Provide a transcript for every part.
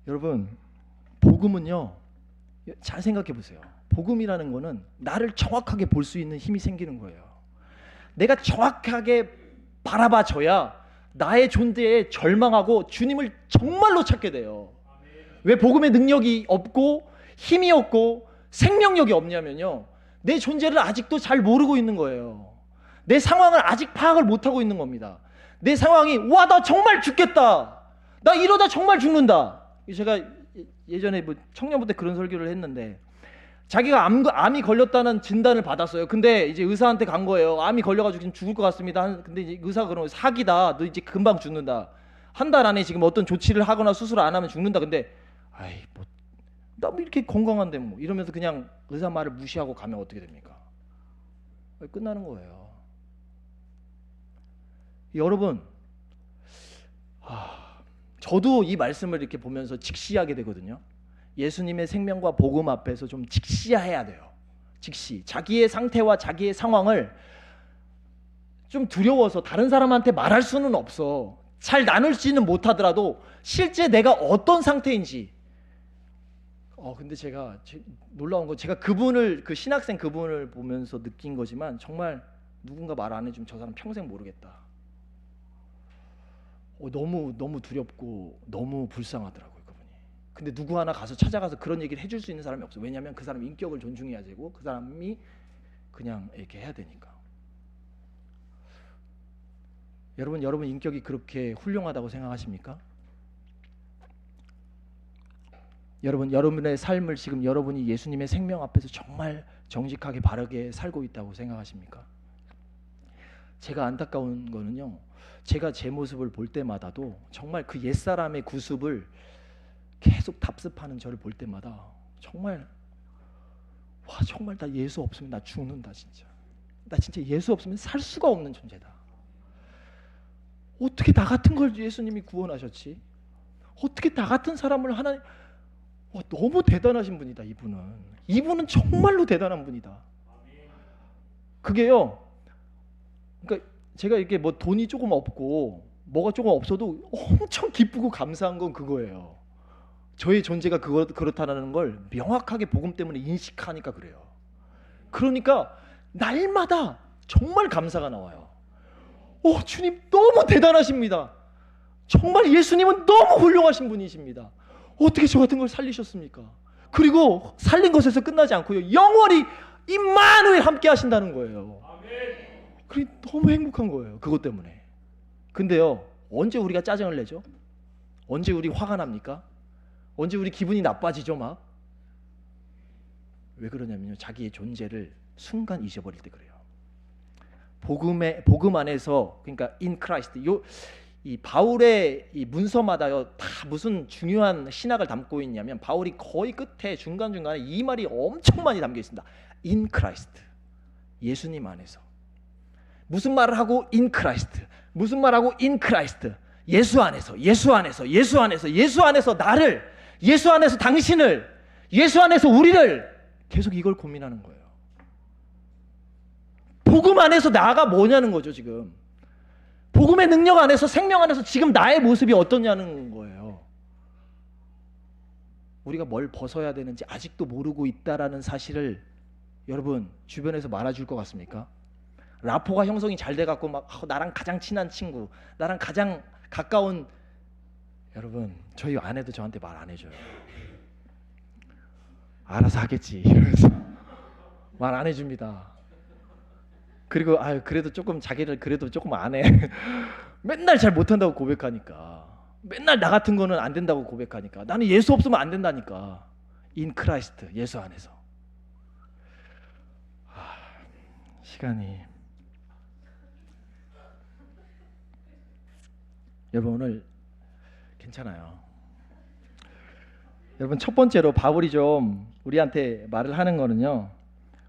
여러분, 복음은요, 잘 생각해 보세요. 복음이라는 거는 나를 정확하게 볼 수 있는 힘이 생기는 거예요. 내가 정확하게 바라봐줘야 나의 존재에 절망하고 주님을 정말로 찾게 돼요. 왜 복음의 능력이 없고 힘이 없고 생명력이 없냐면요, 내 존재를 아직도 잘 모르고 있는 거예요. 내 상황을 아직 파악을 못하고 있는 겁니다. 내 상황이 와, 나 정말 죽겠다, 나 이러다 정말 죽는다. 제가 예전에 뭐 청년부 때 그런 설교를 했는데, 자기가 암이 걸렸다는 진단을 받았어요. 근데 이제 의사한테 간 거예요. 암이 걸려가지고 지금 죽을 것 같습니다. 근데 이제 의사가 그러면 사기다, 너 이제 금방 죽는다, 한 달 안에 지금 어떤 조치를 하거나 수술을 안 하면 죽는다. 근데 아이, 뭐 나 뭐 이렇게 건강한데 뭐 이러면서 그냥 의사 말을 무시하고 가면 어떻게 됩니까? 끝나는 거예요. 여러분, 저도 이 말씀을 이렇게 보면서 직시하게 되거든요. 예수님의 생명과 복음 앞에서 좀 직시해야 돼요. 직시. 자기의 상태와 자기의 상황을 좀 두려워서 다른 사람한테 말할 수는 없어. 잘 나눌지는 못하더라도 실제 내가 어떤 상태인지. 근데 제가 놀라운 건, 제가 그분을, 그 신학생 그분을 보면서 느낀 거지만, 정말 누군가 말 안 해주면 저 사람 평생 모르겠다. 너무 두렵고 너무 불쌍하더라고요, 그분이. 근데 누구 하나 가서 찾아가서 그런 얘기를 해줄 수 있는 사람이 없어요. 왜냐하면 그 사람 인격을 존중해야 되고 그 사람이 그냥 이렇게 해야 되니까. 여러분 인격이 그렇게 훌륭하다고 생각하십니까? 여러분의 삶을 지금 여러분이 예수님의 생명 앞에서 정말 정직하게 바르게 살고 있다고 생각하십니까? 제가 안타까운 거는요, 제가 제 모습을 볼 때마다도 정말 그 옛사람의 구습을 계속 답습하는 저를 볼 때마다 정말 나 예수 없으면 나 죽는다. 나 진짜 예수 없으면 살 수가 없는 존재다. 어떻게 나 같은 걸 예수님이 구원하셨지? 어떻게 나 같은 사람을 하나님, 너무 대단하신 분이다. 이분은 정말로 대단한 분이다. 그게요, 그러니까 제가 이렇게 뭐 돈이 조금 없고 뭐가 조금 없어도 엄청 기쁘고 감사한 건 그거예요. 저의 존재가 그렇다는 걸 명확하게 복음 때문에 인식하니까 그래요. 그러니까 날마다 정말 감사가 나와요. 주님 너무 대단하십니다. 정말 예수님은 너무 훌륭하신 분이십니다. 어떻게 저 같은 걸 살리셨습니까? 그리고 살린 것에서 끝나지 않고요, 영원히 임마누엘 함께 하신다는 거예요. 그래, 너무 행복한 거예요, 그것 때문에. 근데요, 언제 우리가 짜증을 내죠? 언제 우리 화가 납니까? 언제 우리 기분이 나빠지죠? 막 왜 그러냐면요, 자기의 존재를 순간 잊어버릴 때 그래요. 복음 안에서, 그러니까 in Christ, 이 바울의 이 문서마다요 다 무슨 중요한 신학을 담고 있냐면, 바울이 거의 끝에 중간중간에 이 말이 엄청 많이 담겨 있습니다. in Christ, 예수님 안에서. 무슨 말을 하고 in Christ, 무슨 말하고 in Christ, 예수 안에서, 예수 안에서, 예수 안에서, 예수 안에서 나를, 예수 안에서 당신을, 예수 안에서 우리를, 계속 이걸 고민하는 거예요. 복음 안에서 나가 뭐냐는 거죠. 지금 복음의 능력 안에서, 생명 안에서 지금 나의 모습이 어떠냐는 거예요. 우리가 뭘 벗어야 되는지 아직도 모르고 있다라는 사실을 여러분 주변에서 말아줄 것 같습니까? 라포가 형성이 잘 돼갖고 막 나랑 가장 친한 친구, 나랑 가장 가까운, 여러분 저희 아내도 저한테 말 안 해줘요. 알아서 하겠지 이러면서 말 안 해줍니다. 그리고 그래도 조금 자기를 그래도 조금 안 해. 맨날 잘 못한다고 고백하니까, 맨날 나 같은 거는 안 된다고 고백하니까, 나는 예수 없으면 안 된다니까. in Christ, 예수 안에서. 시간이, 여러분 오늘 괜찮아요. 여러분 첫 번째로 바울이 좀 우리한테 말을 하는 거는요,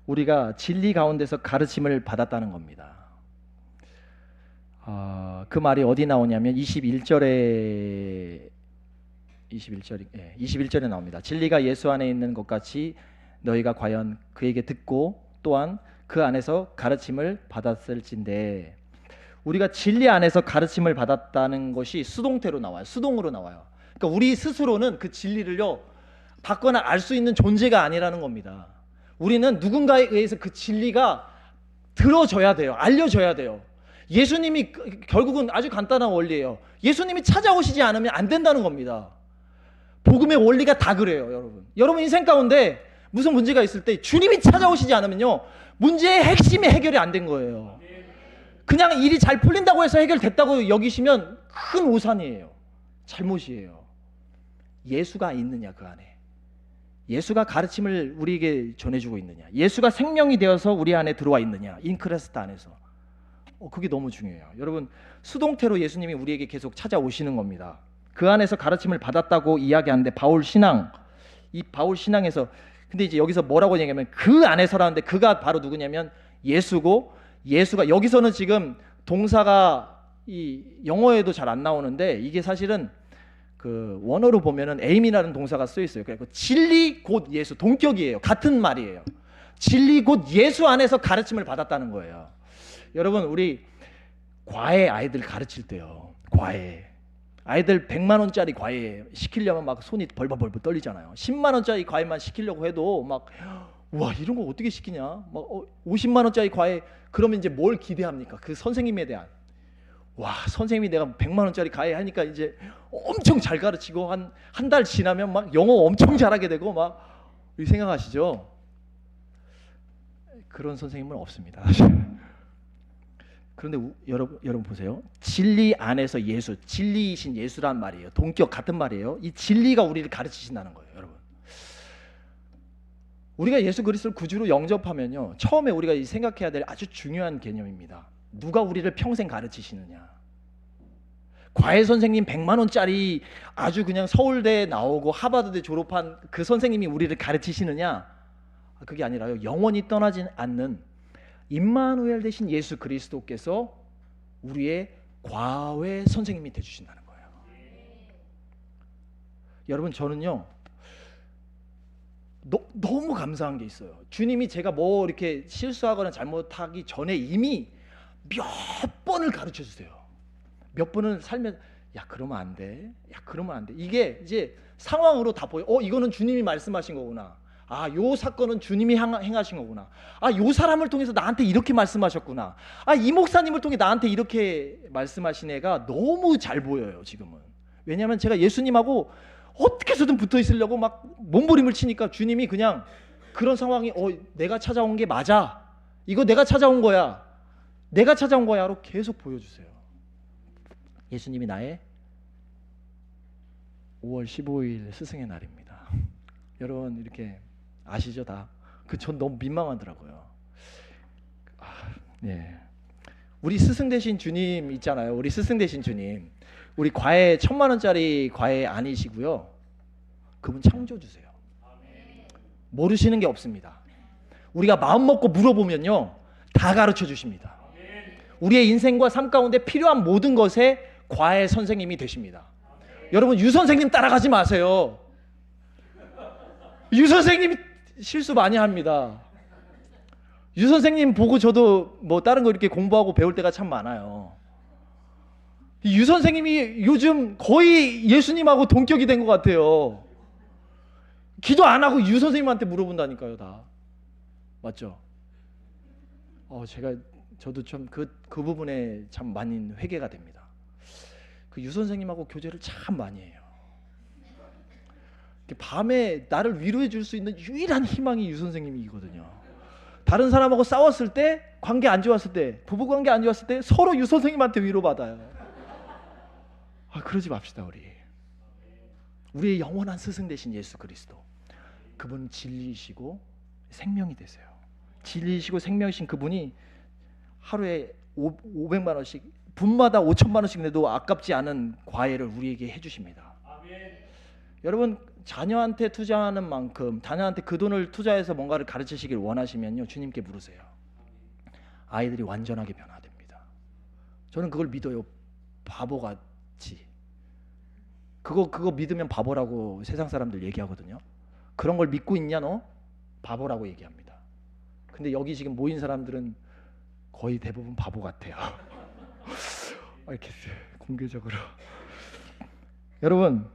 우리가 진리 가운데서 가르침을 받았다는 겁니다. 그 말이 어디 나오냐면 21절에 나옵니다. 진리가 예수 안에 있는 것 같이 너희가 과연 그에게 듣고 또한 그 안에서 가르침을 받았을진데, 우리가 진리 안에서 가르침을 받았다는 것이 수동태로 나와요. 수동으로 나와요. 그러니까 우리 스스로는 그 진리를요 받거나 알 수 있는 존재가 아니라는 겁니다. 우리는 누군가에 의해서 그 진리가 들어져야 돼요. 알려져야 돼요. 예수님이 결국은 아주 간단한 원리예요. 예수님이 찾아오시지 않으면 안 된다는 겁니다. 복음의 원리가 다 그래요, 여러분. 여러분 인생 가운데 무슨 문제가 있을 때 주님이 찾아오시지 않으면요 문제의 핵심이 해결이 안 된 거예요. 그냥 일이 잘 풀린다고 해서 해결됐다고 여기시면 큰 오산이에요. 잘못이에요. 예수가 있느냐 그 안에. 예수가 가르침을 우리에게 전해주고 있느냐. 예수가 생명이 되어서 우리 안에 들어와 있느냐. 인크레스트 안에서. 그게 너무 중요해요. 여러분 수동태로 예수님이 우리에게 계속 찾아오시는 겁니다. 그 안에서 가르침을 받았다고 이야기하는데 바울 신앙. 이 바울 신앙에서 근데 이제 여기서 뭐라고 얘기하면 그 안에서라는데 그가 바로 누구냐면 예수고 예수가 여기서는 지금 동사가 이 영어에도 잘 안 나오는데 이게 사실은 그 원어로 보면은 aim이라는 동사가 쓰여 있어요. 그래서 진리 곧 예수 동격이에요. 같은 말이에요. 진리 곧 예수 안에서 가르침을 받았다는 거예요. 여러분 우리 과외 아이들 가르칠 때요. 과외 아이들 100만 원짜리 과외 시키려면 막 손이 벌벌벌 떨리잖아요. 10만 원짜리 과외만 시키려고 해도 막 와 이런 거 어떻게 시키냐? 막 50만 원짜리 과외 그러면 이제 뭘 기대합니까? 그 선생님에 대한 와 선생님이 내가 100만 원짜리 과외 하니까 이제 엄청 잘 가르치고 한 달 지나면 막 영어 엄청 잘하게 되고 막 이렇게 생각하시죠? 그런 선생님은 없습니다. 그런데 여러분 보세요. 진리 안에서 예수, 진리이신 예수란 말이에요. 동격 같은 말이에요. 이 진리가 우리를 가르치신다는 거예요, 여러분. 우리가 예수 그리스도를 구주로 영접하면요. 처음에 우리가 생각해야 될 아주 중요한 개념입니다. 누가 우리를 평생 가르치시느냐. 과외 선생님 100만 원짜리 아주 그냥 서울대 나오고 하버드대 졸업한 그 선생님이 우리를 가르치시느냐. 그게 아니라요. 영원히 떠나지 않는 임마누엘 되신 예수 그리스도께서 우리의 과외 선생님이 되주신다는 거예요. 여러분 저는요 너무 감사한 게 있어요. 주님이 제가 뭐 이렇게 실수하거나 잘못하기 전에 이미 몇 번을 가르쳐 주세요. 몇 번을 살면 야 그러면 안 돼. 야 그러면 안 돼. 이게 이제 상황으로 다 보여. 이거는 주님이 말씀하신 거구나. 요 사건은 주님이 행하신 거구나. 요 사람을 통해서 나한테 이렇게 말씀하셨구나. 이 목사님을 통해 나한테 이렇게 말씀하신 애가 너무 잘 보여요 지금은. 왜냐하면 제가 예수님하고 어떻게 해서든 붙어 있으려고 막 몸부림을 치니까 주님이 그냥 그런 상황이 내가 찾아온 게 맞아. 이거 내가 찾아온 거야. 내가 찾아온 거야로 계속 보여주세요. 예수님이 나의 5월 15일 스승의 날입니다. 여러분 이렇게 아시죠 다? 전 너무 민망하더라고요. 네. 우리 스승 되신 주님 있잖아요. 우리 스승 되신 주님. 우리 과외 1000만 원짜리 과외 아니시고요. 그분 창조주세요. 모르시는 게 없습니다. 우리가 마음 먹고 물어보면요. 다 가르쳐 주십니다. 우리의 인생과 삶 가운데 필요한 모든 것에 과외 선생님이 되십니다. 여러분 유 선생님 따라가지 마세요. 유 선생님이 실수 많이 합니다. 유 선생님 보고 저도 뭐 다른 거 이렇게 공부하고 배울 때가 참 많아요. 유 선생님이 요즘 거의 예수님하고 동격이 된 것 같아요. 기도 안 하고 유 선생님한테 물어본다니까요, 다. 맞죠? 저도 좀 그 부분에 참 많이 회개가 됩니다. 그 유 선생님하고 교제를 참 많이 해요. 밤에 나를 위로해 줄 수 있는 유일한 희망이 유 선생님이거든요. 다른 사람하고 싸웠을 때, 관계 안 좋았을 때, 부부 관계 안 좋았을 때 서로 유 선생님한테 위로받아요. 그러지 맙시다 우리. 우리의 영원한 스승 되신 예수 그리스도. 그분 진리이시고 생명이 되세요. 진리이시고 생명이신 그분이 하루에 500만 원씩 분마다 5천만 원씩 내도 아깝지 않은 과외를 우리에게 해주십니다. 여러분 자녀한테 투자하는 만큼 자녀한테 그 돈을 투자해서 뭔가를 가르치시길 원하시면요 주님께 물으세요. 아이들이 완전하게 변화됩니다. 저는 그걸 믿어요. 바보같이. 그거 믿으면 바보라고 세상 사람들 얘기하거든요. 그런 걸 믿고 있냐 너? 바보라고 얘기합니다. 근데 여기 지금 모인 사람들은 거의 대부분 바보 같아요. 이렇게 공개적으로. 여러분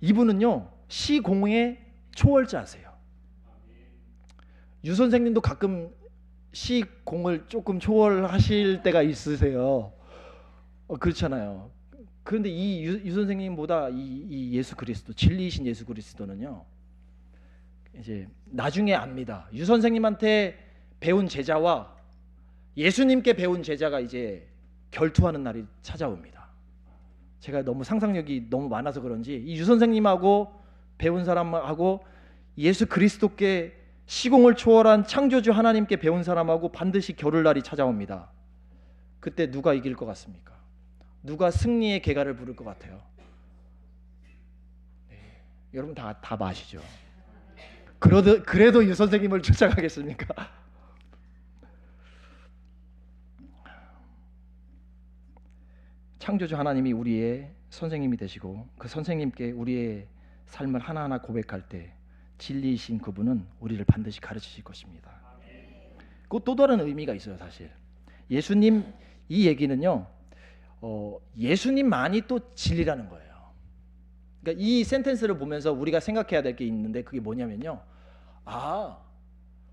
이분은요 시공의 초월자세요. 유 선생님도 가끔 시공을 조금 초월하실 때가 있으세요. 그렇잖아요. 그런데 이 유 선생님보다 이 예수 그리스도, 진리이신 예수 그리스도는요 이제 나중에 압니다. 유 선생님한테 배운 제자와 예수님께 배운 제자가 이제 결투하는 날이 찾아옵니다. 제가 너무 상상력이 너무 많아서 그런지 이 유 선생님하고 배운 사람하고 예수 그리스도께 시공을 초월한 창조주 하나님께 배운 사람하고 반드시 겨룰 날이 찾아옵니다. 그때 누가 이길 것 같습니까? 누가 승리의 개가를 부를 것 같아요? 네, 여러분 다 마시죠. 그래도 유 선생님을 쫓아가겠습니까? 창조주 하나님이 우리의 선생님이 되시고 그 선생님께 우리의 삶을 하나하나 고백할 때 진리이신 그분은 우리를 반드시 가르치실 것입니다. 그 또 다른 의미가 있어요. 사실 예수님 이 얘기는요 예수님만이 또 진리라는 거예요. 그러니까 이 센텐스를 보면서 우리가 생각해야 될 게 있는데 그게 뭐냐면요,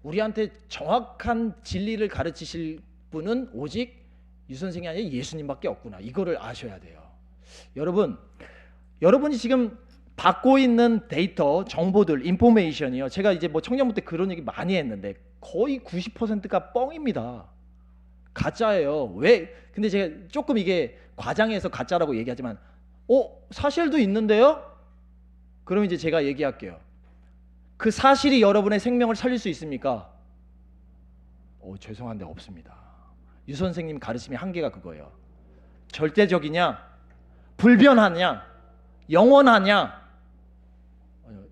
우리한테 정확한 진리를 가르치실 분은 오직 유 선생이 아니라 예수님밖에 없구나. 이거를 아셔야 돼요. 여러분이 지금 받고 있는 데이터, 정보들, 인포메이션이요. 제가 이제 뭐 청년부 때 그런 얘기 많이 했는데 거의 90%가 뻥입니다. 가짜예요. 왜? 근데 제가 조금 이게 과장해서 가짜라고 얘기하지만 사실도 있는데요? 그럼 이제 제가 얘기할게요. 그 사실이 여러분의 생명을 살릴 수 있습니까? 죄송한데 없습니다. 유 선생님 가르침의 한계가 그거예요. 절대적이냐? 불변하냐? 영원하냐?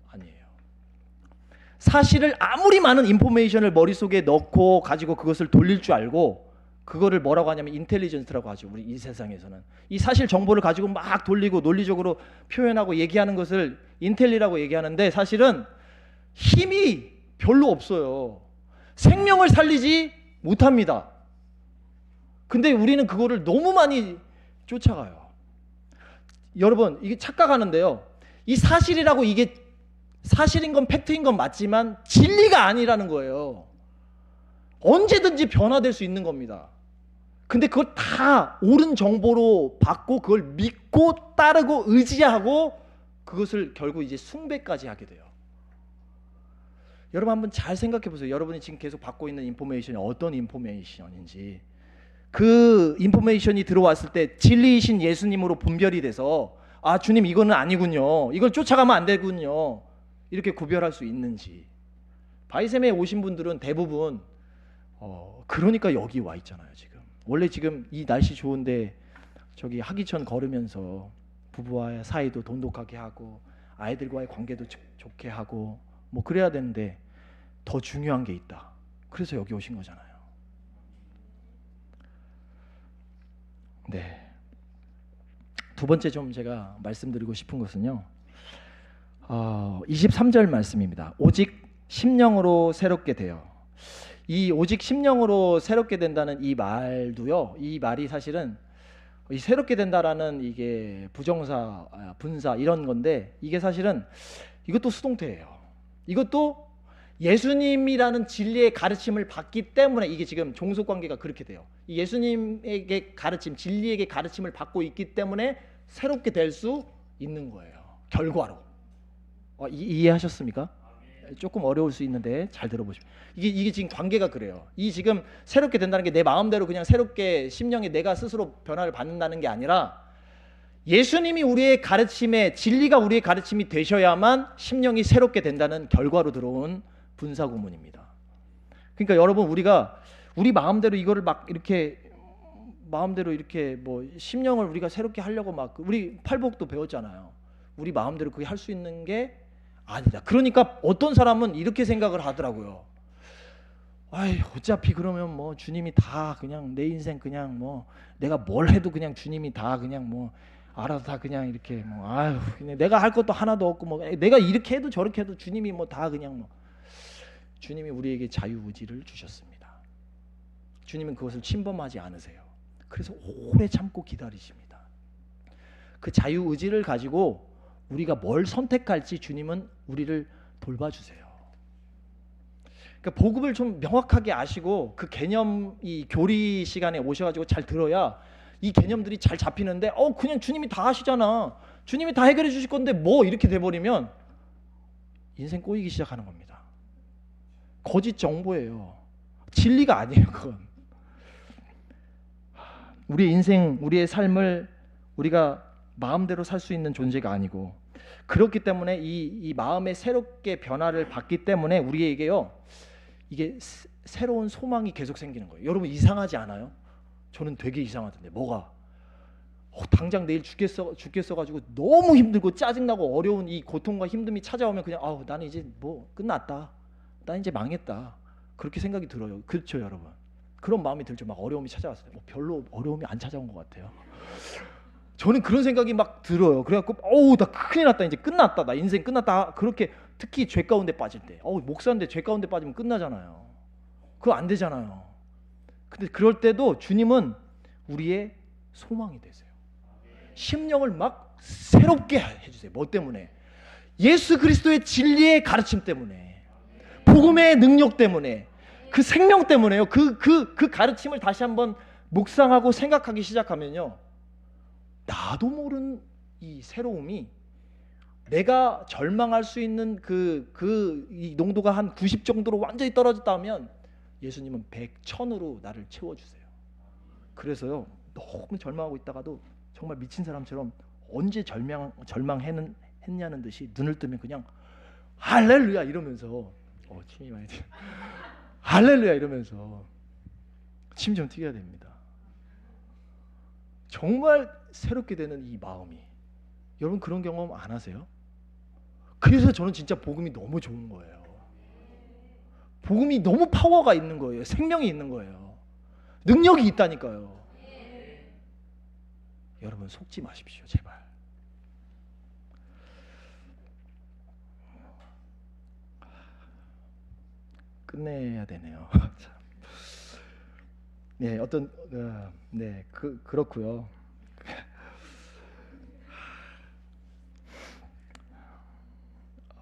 아니에요. 사실을 아무리 많은 인포메이션을 머릿속에 넣고 가지고 그것을 돌릴 줄 알고 그거를 뭐라고 하냐면 인텔리전스라고 하죠. 우리 이 세상에서는 이 사실 정보를 가지고 막 돌리고 논리적으로 표현하고 얘기하는 것을 인텔리라고 얘기하는데 사실은 힘이 별로 없어요. 생명을 살리지 못합니다. 근데 우리는 그거를 너무 많이 쫓아가요. 여러분 이게 착각하는데요, 이 사실이라고 이게 사실인 건 팩트인 건 맞지만 진리가 아니라는 거예요. 언제든지 변화될 수 있는 겁니다. 근데 그걸 다 옳은 정보로 받고 그걸 믿고 따르고 의지하고 그것을 결국 이제 숭배까지 하게 돼요. 여러분 한번 잘 생각해 보세요. 여러분이 지금 계속 받고 있는 인포메이션이 어떤 인포메이션인지. 그 인포메이션이 들어왔을 때 진리이신 예수님으로 분별이 돼서 주님 이거는 아니군요, 이걸 쫓아가면 안 되군요, 이렇게 구별할 수 있는지. 바이셈에 오신 분들은 대부분 그러니까 여기 와 있잖아요. 지금 원래 지금 이 날씨 좋은데 저기 하기천 걸으면서 부부와의 사이도 돈독하게 하고 아이들과의 관계도 좋게 하고 뭐 그래야 되는데 더 중요한 게 있다. 그래서 여기 오신 거잖아요. 네. 두 번째 좀 제가 말씀드리고 싶은 것은요, 23절 말씀입니다. 오직 심령으로 새롭게 돼요. 이 오직 심령으로 새롭게 된다는 이 말도요, 이 말이 사실은 이 새롭게 된다라는 이게 부정사, 분사 이런 건데 이게 사실은 이것도 수동태예요. 이것도 예수님이라는 진리의 가르침을 받기 때문에 이게 지금 종속관계가 그렇게 돼요. 이 예수님에게 가르침, 진리에게 가르침을 받고 있기 때문에 새롭게 될 수 있는 거예요. 결과로. 이해하셨습니까? 조금 어려울 수 있는데 잘 들어보시면 이게 지금 관계가 그래요. 이 지금 새롭게 된다는 게 내 마음대로 그냥 새롭게 심령에 내가 스스로 변화를 받는다는 게 아니라 예수님이 우리의 가르침에, 진리가 우리의 가르침이 되셔야만 심령이 새롭게 된다는 결과로 들어온 분사구문입니다. 그러니까 여러분 우리가 우리 마음대로 이거를 막 이렇게 마음대로 이렇게 뭐 심령을 우리가 새롭게 하려고 막 우리 팔복도 배웠잖아요. 우리 마음대로 그게 할 수 있는 게 아니다. 그러니까 어떤 사람은 이렇게 생각을 하더라고요. 어차피 그러면 뭐 주님이 다 그냥 내 인생 그냥 뭐 내가 뭘 해도 그냥 주님이 다 그냥 뭐 알아서 다 그냥 이렇게 뭐 그냥 내가 할 것도 하나도 없고 뭐 내가 이렇게 해도 저렇게 해도 주님이 뭐 다 그냥 뭐. 주님이 우리에게 자유의지를 주셨습니다. 주님은 그것을 침범하지 않으세요. 그래서 오래 참고 기다리십니다. 그 자유의지를 가지고 우리가 뭘 선택할지 주님은 우리를 돌봐주세요. 그러니까 복음을 좀 명확하게 아시고 그 개념 이 교리 시간에 오셔가지고 잘 들어야 이 개념들이 잘 잡히는데 그냥 주님이 다 하시잖아. 주님이 다 해결해 주실 건데 뭐 이렇게 돼버리면 인생 꼬이기 시작하는 겁니다. 거짓 정보예요. 진리가 아니에요. 그건. 우리의 인생, 우리의 삶을 우리가 마음대로 살 수 있는 존재가 아니고 그렇기 때문에 이 마음의 새롭게 변화를 받기 때문에 우리에게요 이게 새로운 소망이 계속 생기는 거예요. 여러분 이상하지 않아요? 저는 되게 이상하던데 뭐가 당장 내일 죽겠어 가지고 너무 힘들고 짜증나고 어려운 이 고통과 힘듦이 찾아오면 그냥 나는 이제 뭐 끝났다. 나 이제 망했다. 그렇게 생각이 들어요. 그렇죠, 여러분. 그런 마음이 들죠. 막 어려움이 찾아왔을 때 별로 어려움이 안 찾아온 것 같아요. 저는 그런 생각이 막 들어요. 그래갖고 나 큰일 났다. 이제 끝났다. 나 인생 끝났다. 그렇게 특히 죄 가운데 빠질 때 목사인데 죄 가운데 빠지면 끝나잖아요. 그거 안 되잖아요. 근데 그럴 때도 주님은 우리의 소망이 되세요. 심령을 막 새롭게 해주세요. 뭐 때문에? 예수 그리스도의 진리의 가르침 때문에, 복음의 능력 때문에, 그 생명 때문에요. 그 가르침을 다시 한번 묵상하고 생각하기 시작하면요, 나도 모르는 이 새로움이 내가 절망할 수 있는 이 농도가 한 90 정도로 완전히 떨어졌다면 예수님은 100, 1000으로 나를 채워주세요. 그래서요, 너무 절망하고 있다가도 정말 미친 사람처럼 언제 절망했냐는 듯이 눈을 뜨면 그냥 할렐루야 이러면서 침이 많이 들어요. 할렐루야 이러면서 침 좀 튀겨야 됩니다. 정말 새롭게 되는 이 마음이, 여러분 그런 경험 안 하세요? 그래서 저는 진짜 복음이 너무 좋은 거예요. 복음이 너무 파워가 있는 거예요. 생명이 있는 거예요. 능력이 있다니까요. 여러분 속지 마십시오, 제발. 끝내야 되네요. 네, 그렇고요.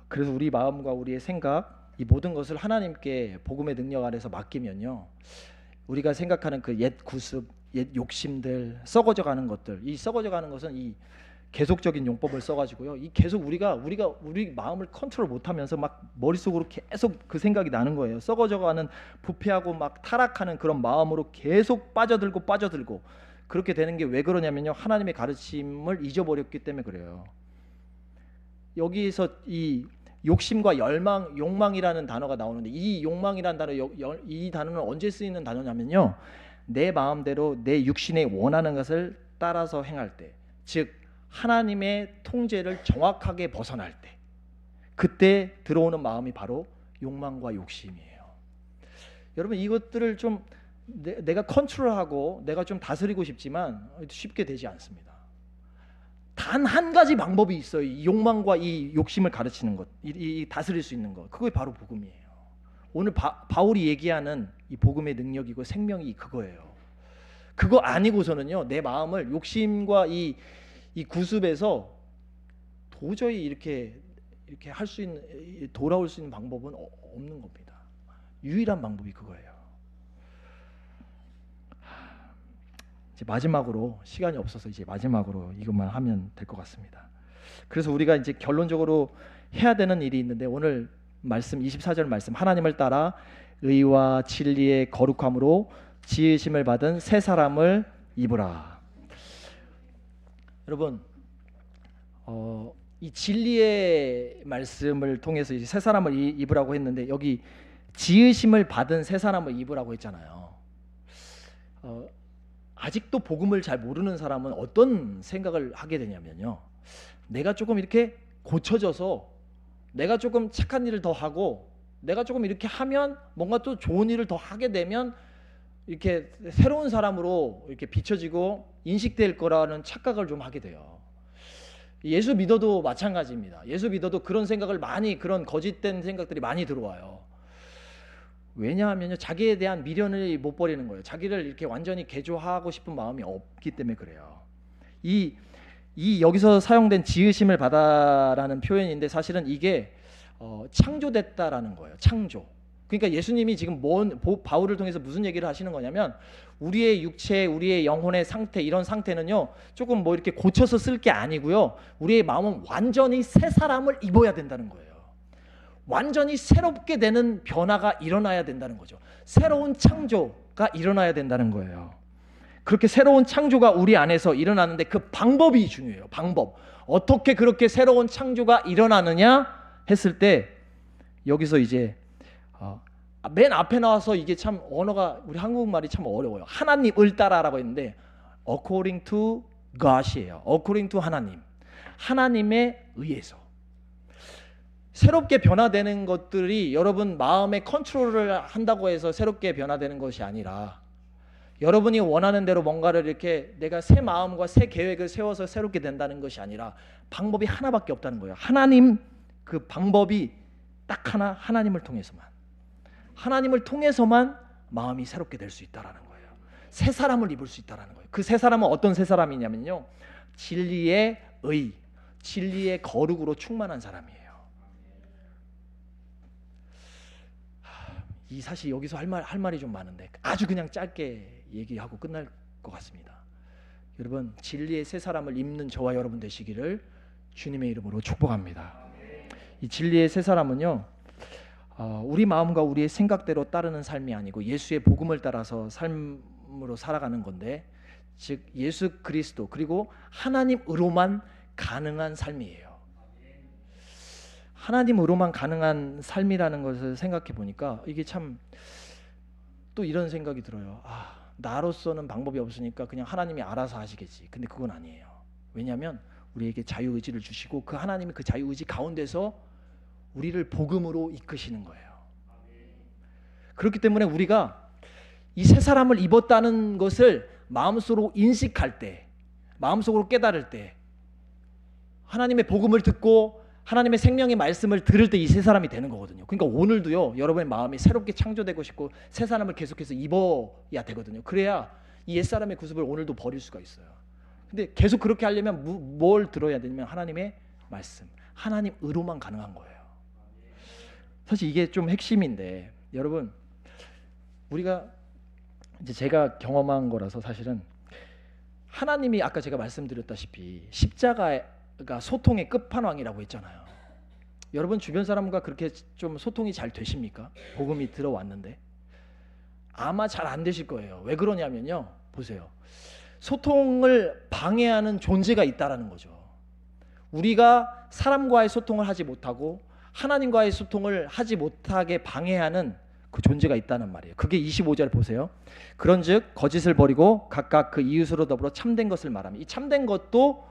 그래서 우리 마음과 우리의 생각, 이 모든 것을 하나님께 복음의 능력 아래서 맡기면요, 우리가 생각하는 그 옛 구습, 옛 욕심들, 썩어져가는 것들, 이 썩어져가는 것은 이 계속적인 용법을 써가지고요, 이 계속 우리가 우리 마음을 컨트롤 못하면서 막 머릿속으로 계속 그 생각이 나는 거예요. 썩어져가는, 부패하고 막 타락하는 그런 마음으로 계속 빠져들고 그렇게 되는 게 왜 그러냐면요, 하나님의 가르침을 잊어버렸기 때문에 그래요. 여기서 이 욕심과 욕망이라는 단어가 나오는데, 이 욕망이라는 단어, 이 단어는 언제 쓰이는 단어냐면요, 내 마음대로 내 육신에 원하는 것을 따라서 행할 때, 즉 하나님의 통제를 정확하게 벗어날 때, 그때 들어오는 마음이 바로 욕망과 욕심이에요. 여러분 이것들을 좀 내가 컨트롤하고 내가 좀 다스리고 싶지만 쉽게 되지 않습니다. 단 한 가지 방법이 있어요. 이 욕망과 이 욕심을 가르치는 것, 이 다스릴 수 있는 것, 그게 바로 복음이에요. 오늘 바울이 얘기하는 이 복음의 능력이고 생명이 그거예요. 그거 아니고서는요, 내 마음을 욕심과 이 구습에서 도저히 이렇게 할 수 있는, 돌아올 수 있는 방법은 없는 겁니다. 유일한 방법이 그거예요. 이제 마지막으로, 시간이 없어서 이제 마지막으로 이것만 하면 될 것 같습니다. 그래서 우리가 이제 결론적으로 해야 되는 일이 있는데, 오늘 말씀 24절 말씀, 하나님을 따라 의와 진리의 거룩함으로 지으심을 받은 새 사람을 입으라. 여러분, 이 진리의 말씀을 통해서 이제 새 사람을 입으라고 했는데, 여기 지으심을 받은 새 사람을 입으라고 했잖아요. 아직도 복음을 잘 모르는 사람은 어떤 생각을 하게 되냐면요, 내가 조금 이렇게 고쳐져서, 내가 조금 착한 일을 더 하고, 내가 조금 이렇게 하면, 뭔가 또 좋은 일을 더 하게 되면 이렇게 새로운 사람으로 이렇게 비춰지고 인식될 거라는 착각을 좀 하게 돼요. 예수 믿어도 마찬가지입니다. 예수 믿어도 그런 생각을 그런 거짓된 생각들이 많이 들어와요. 왜냐하면요, 자기에 대한 미련을 못 버리는 거예요. 자기를 이렇게 완전히 개조하고 싶은 마음이 없기 때문에 그래요. 이 이 여기서 사용된 지으심을 받아라는 표현인데 사실은 이게 창조됐다라는 거예요. 창조. 그러니까 예수님이 지금 바울을 통해서 무슨 얘기를 하시는 거냐면 우리의 육체, 우리의 영혼의 상태, 이런 상태는요 조금 뭐 이렇게 고쳐서 쓸 게 아니고요, 우리의 마음은 완전히 새 사람을 입어야 된다는 거예요. 완전히 새롭게 되는 변화가 일어나야 된다는 거죠. 새로운 창조가 일어나야 된다는 거예요. 그렇게 새로운 창조가 우리 안에서 일어나는데 그 방법이 중요해요. 방법. 어떻게 그렇게 새로운 창조가 일어나느냐 했을 때 여기서 이제 맨 앞에 나와서 이게 참 언어가 우리 한국말이 참 어려워요. 하나님을 따라라고 했는데 according to God이에요. according to 하나님. 하나님에 의해서. 새롭게 변화되는 것들이 여러분 마음의 컨트롤을 한다고 해서 새롭게 변화되는 것이 아니라 여러분이 원하는 대로 뭔가를 이렇게 내가 새 마음과 새 계획을 세워서 새롭게 된다는 것이 아니라 방법이 하나밖에 없다는 거예요. 하나님, 그 방법이 딱 하나, 하나님을 통해서만 마음이 새롭게 될 수 있다라는 거예요. 새 사람을 입을 수 있다라는 거예요. 그 새 사람은 어떤 새 사람이냐면요, 진리의 의, 진리의 거룩으로 충만한 사람이에요. 이 사실 여기서 할 말이 좀 많은데 아주 그냥 짧게 얘기하고 끝날 것 같습니다. 여러분, 진리의 새 사람을 입는 저와 여러분 되시기를 주님의 이름으로 축복합니다. 이 진리의 새 사람은요, 우리 마음과 우리의 생각대로 따르는 삶이 아니고 예수의 복음을 따라서 삶으로 살아가는 건데, 즉 예수 그리스도 그리고 하나님으로만 가능한 삶이에요. 하나님으로만 가능한 삶이라는 것을 생각해 보니까 이게 참 또 이런 생각이 들어요. 나로서는 방법이 없으니까 그냥 하나님이 알아서 하시겠지. 근데 그건 아니에요. 왜냐하면 우리에게 자유의지를 주시고 그 하나님이 그 자유의지 가운데서 우리를 복음으로 이끄시는 거예요. 그렇기 때문에 우리가 이 새 사람을 입었다는 것을 마음속으로 인식할 때, 마음속으로 깨달을 때, 하나님의 복음을 듣고 하나님의 생명의 말씀을 들을 때 이 새 사람이 되는 거거든요. 그러니까 오늘도요, 여러분의 마음이 새롭게 창조되고 싶고 새 사람을 계속해서 입어야 되거든요. 그래야 이 옛사람의 구습을 오늘도 버릴 수가 있어요. 근데 계속 그렇게 하려면 뭘 들어야 되냐면 하나님의 말씀, 하나님으로만 가능한 거예요. 사실 이게 좀 핵심인데, 여러분, 우리가 이제 제가 경험한 거라서 사실은 하나님이 아까 제가 말씀드렸다시피 십자가가 소통의 끝판왕이라고 했잖아요. 여러분 주변 사람과 그렇게 좀 소통이 잘 되십니까? 복음이 들어왔는데 아마 잘 안 되실 거예요. 왜 그러냐면요, 보세요. 소통을 방해하는 존재가 있다라는 거죠. 우리가 사람과의 소통을 하지 못하고 하나님과의 소통을 하지 못하게 방해하는 그 존재가 있다는 말이에요. 그게 25절 보세요. 그런즉 거짓을 버리고 각각 그 이웃으로 더불어 참된 것을 말하며, 이 참된 것도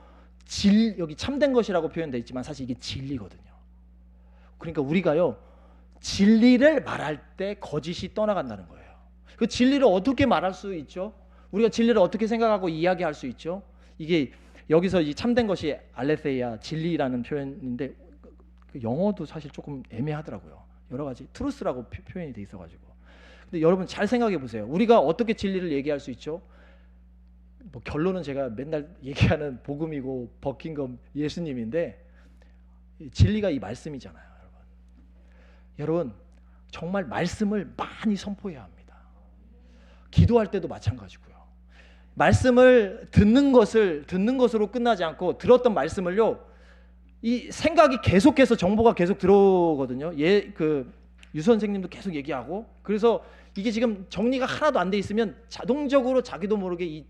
여기 참된 것이라고 표현되어 있지만 사실 이게 진리거든요. 그러니까 우리가요, 진리를 말할 때 거짓이 떠나간다는 거예요. 그 진리를 어떻게 말할 수 있죠? 우리가 진리를 어떻게 생각하고 이야기할 수 있죠? 이게 여기서 이 참된 것이 알레세이아, 진리라는 표현인데 영어도 사실 조금 애매하더라고요. 여러 가지 트루스라고 표현이 돼 있어가지고. 근데 여러분 잘 생각해 보세요. 우리가 어떻게 진리를 얘기할 수 있죠? 뭐 결론은 제가 맨날 얘기하는 복음이고 버킹엄 예수님인데, 진리가 이 말씀이잖아요. 여러분 정말 말씀을 많이 선포해야 합니다. 기도할 때도 마찬가지고요. 말씀을 듣는 것으로 끝나지 않고 들었던 말씀을요, 이 생각이 계속해서 정보가 계속 들어오거든요. 유 선생님도 계속 얘기하고, 그래서 이게 지금 정리가 하나도 안 돼 있으면 자동적으로 자기도 모르게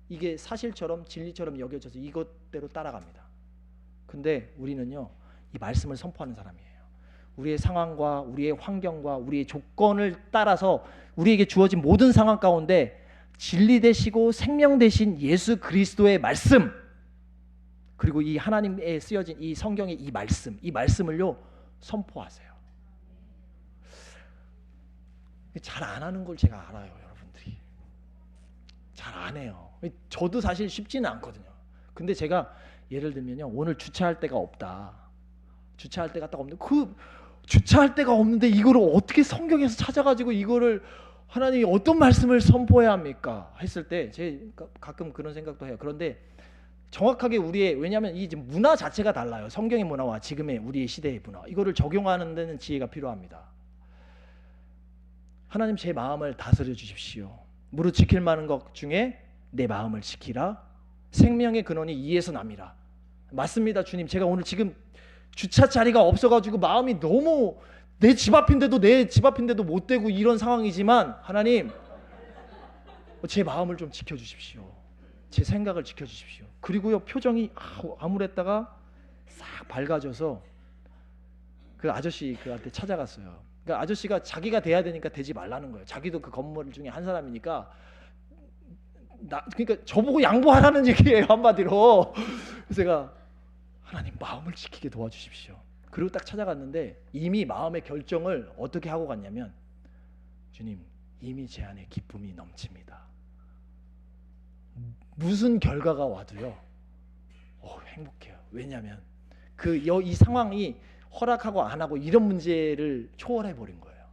이게 사실처럼 진리처럼 여겨져서 이것대로 따라갑니다. 근데 우리는요, 이 말씀을 선포하는 사람이에요. 우리의 상황과 우리의 환경과 우리의 조건을 따라서 우리에게 주어진 모든 상황 가운데 진리 되시고 생명 되신 예수 그리스도의 말씀, 그리고 이 하나님에 쓰여진 이 성경의 이 말씀을요 선포하세요. 잘 안 하는 걸 제가 알아요. 여러분들이 잘 안 해요. 저도 사실 쉽지는 않거든요. 근데 제가 예를 들면요, 오늘 주차할 데가 없다, 주차할 데가 딱 없는데, 그 주차할 데가 없는데 이거를 어떻게 성경에서 찾아가지고 이거를 하나님이 어떤 말씀을 선포해야 합니까? 했을 때 제가 가끔 그런 생각도 해요. 그런데 정확하게 왜냐하면 이 문화 자체가 달라요. 성경의 문화와 지금의 우리의 시대의 문화. 이거를 적용하는 데는 지혜가 필요합니다. 하나님 제 마음을 다스려 주십시오. 무릇 지킬 만한 것 중에 내 마음을 지키라. 생명의 근원이 이에서 남이라. 맞습니다, 주님. 제가 오늘 지금 주차 자리가 없어가지고 마음이 너무 내 집 앞인데도 못 되고 이런 상황이지만 하나님 제 마음을 좀 지켜주십시오. 제 생각을 지켜주십시오. 그리고요 표정이 암울했다가 싹 밝아져서 그 아저씨 그한테 찾아갔어요. 그러니까 아저씨가 자기가 돼야 되니까 되지 말라는 거예요. 자기도 그 건물 중에 한 사람이니까 그러니까 저보고 양보하라는 얘기예요, 한마디로. 그래서 제가 하나님 마음을 지키게 도와주십시오. 그리고 딱 찾아갔는데 이미 마음의 결정을 어떻게 하고 갔냐면 주님 이미 제 안에 기쁨이 넘칩니다. 무슨 결과가 와도요 행복해요. 왜냐하면 이 상황이 허락하고 안 하고 이런 문제를 초월해 버린 거예요.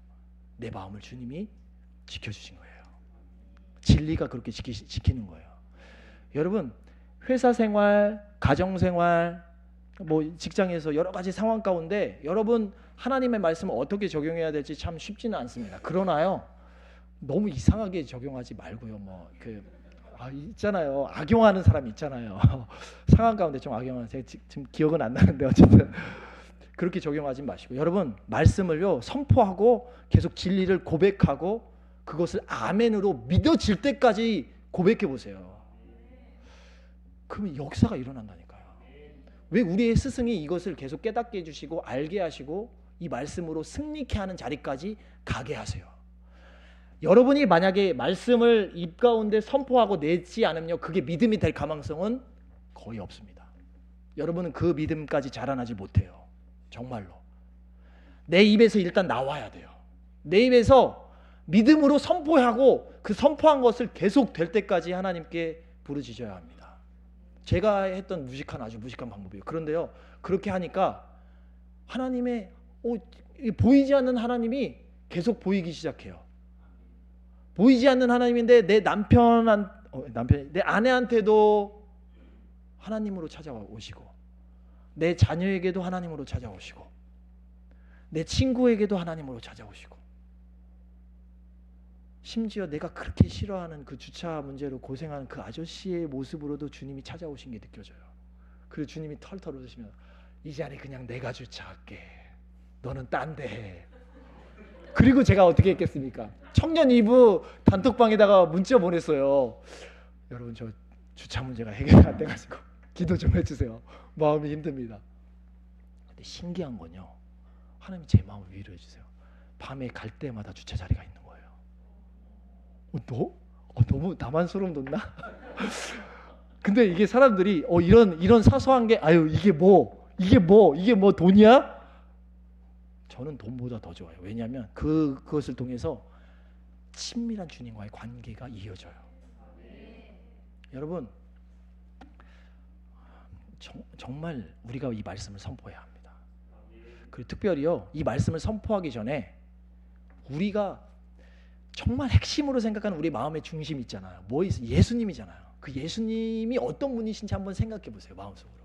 내 마음을 주님이 지켜주신 거예요. 진리가 그렇게 지키는 거예요. 여러분 회사 생활, 가정 생활, 직장에서 여러 가지 상황 가운데 여러분 하나님의 말씀을 어떻게 적용해야 될지 참 쉽지는 않습니다. 그러나요 너무 이상하게 적용하지 말고요. 있잖아요. 악용하는 사람이 있잖아요. 상황 가운데 좀 악용하는, 제가 지금 기억은 안 나는데 어쨌든 그렇게 적용하지 마시고 여러분 말씀을요 선포하고 계속 진리를 고백하고 그것을 아멘으로 믿어질 때까지 고백해 보세요. 그러면 역사가 일어난다니까요. 왜 우리의 스승이 이것을 계속 깨닫게 해주시고 알게 하시고 이 말씀으로 승리케 하는 자리까지 가게 하세요. 여러분이 만약에 말씀을 입 가운데 선포하고 내지 않으면 그게 믿음이 될 가능성은 거의 없습니다. 여러분은 그 믿음까지 자라나지 못해요. 정말로 내 입에서 일단 나와야 돼요. 내 입에서 믿음으로 선포하고 그 선포한 것을 계속 될 때까지 하나님께 부르짖어야 합니다. 제가 했던 아주 무식한 방법이에요. 그런데요 그렇게 하니까 하나님의 보이지 않는 하나님이 계속 보이기 시작해요. 보이지 않는 하나님인데 내 내 아내한테도 하나님으로 찾아오시고 내 자녀에게도 하나님으로 찾아오시고 내 친구에게도 하나님으로 찾아오시고 심지어 내가 그렇게 싫어하는 그 주차 문제로 고생하는 그 아저씨의 모습으로도 주님이 찾아오신 게 느껴져요. 그리고 주님이 털털 웃으시면 이 자리 그냥 내가 주차할게. 너는 딴 데 해. 그리고 제가 어떻게 했겠습니까? 청년 2부 단톡방에다가 문자 보냈어요. 여러분 저 주차 문제가 해결이 안 돼가지고 기도 좀 해주세요. 마음이 힘듭니다. 근데 신기한 건요 하나님이 제 마음을 위로해 주세요. 밤에 갈 때마다 주차 자리가 있는 거예요. 너무 나만 소름 돋나? 근데 이게 사람들이 이런 사소한 게 이게 뭐 돈이야? 저는 돈보다 더 좋아요. 왜냐하면 그것을 통해서 친밀한 주님과의 관계가 이어져요. 여러분 정말 우리가 이 말씀을 선포해야 합니다. 그리고 특별히요 이 말씀을 선포하기 전에 우리가 정말 핵심으로 생각하는 우리 마음의 중심 있잖아요. 예수님이잖아요. 그 예수님이 어떤 분이신지 한번 생각해 보세요. 마음속으로.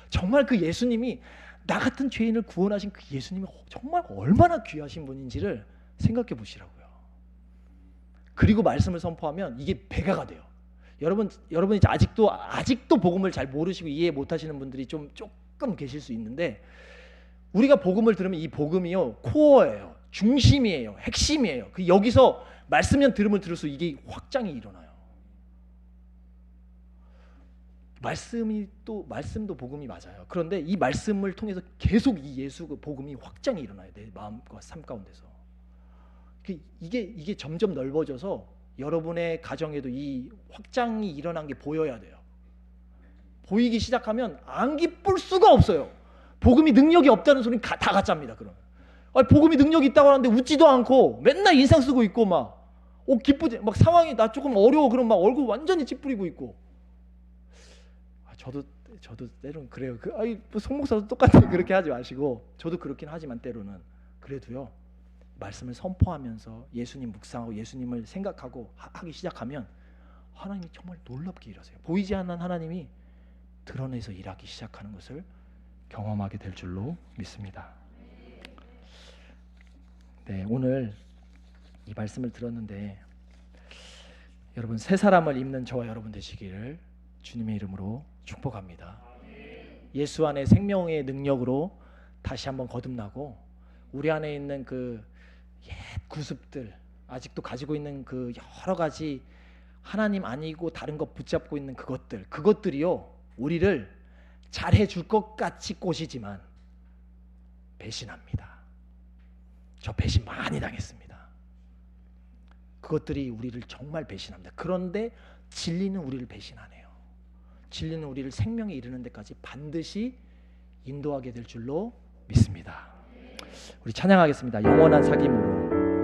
정말 그 예수님이 나 같은 죄인을 구원하신 그 예수님이 정말 얼마나 귀하신 분인지를 생각해 보시라고요. 그리고 말씀을 선포하면 이게 배가가 돼요. 여러분이 아직도 복음을 잘 모르시고 이해 못하시는 분들이 조금 계실 수 있는데 우리가 복음을 들으면 이 복음이요 코어예요, 중심이에요, 핵심이에요. 여기서 말씀만 들으면 들을수록 이게 확장이 일어나요. 말씀도 복음이 맞아요. 그런데 이 말씀을 통해서 계속 이 예수 그 복음이 확장이 일어나요. 내 마음과 삶 가운데서. 이게 점점 넓어져서 여러분의 가정에도 이 확장이 일어난 게 보여야 돼요. 보이기 시작하면 안 기쁠 수가 없어요. 복음이 능력이 없다는 소리는 다 가짜입니다. 그러면 복음이 능력이 있다고 하는데 웃지도 않고 맨날 인상 쓰고 있고 기쁘지 상황이 나 조금 어려워 그럼 얼굴 완전히 찌푸리고 있고. 저도 때로는 그래요. 송목사도 똑같이 그렇게 하지 마시고 저도 그렇긴 하지만 때로는 그래도요 말씀을 선포하면서 예수님 묵상하고 예수님을 생각하고 하기 시작하면 하나님이 정말 놀랍게 일하세요. 보이지 않는 하나님이 드러내서 일하기 시작하는 것을 경험하게 될 줄로 믿습니다. 네, 오늘 이 말씀을 들었는데 여러분 새 사람을 입는 저와 여러분 되시기를 주님의 이름으로 축복합니다. 예수 안에 생명의 능력으로 다시 한번 거듭나고 우리 안에 있는 그 옛 구습들, 아직도 가지고 있는 그 여러 가지 하나님 아니고 다른 것 붙잡고 있는 그것들이요 우리를 잘해줄 것 같이 꼬시지만 배신합니다. 저 배신 많이 당했습니다. 그것들이 우리를 정말 배신합니다. 그런데 진리는 우리를 배신하네요. 진리는 우리를 생명에 이르는 데까지 반드시 인도하게 될 줄로 믿습니다. 우리 찬양하겠습니다. 영원한 사귐으로.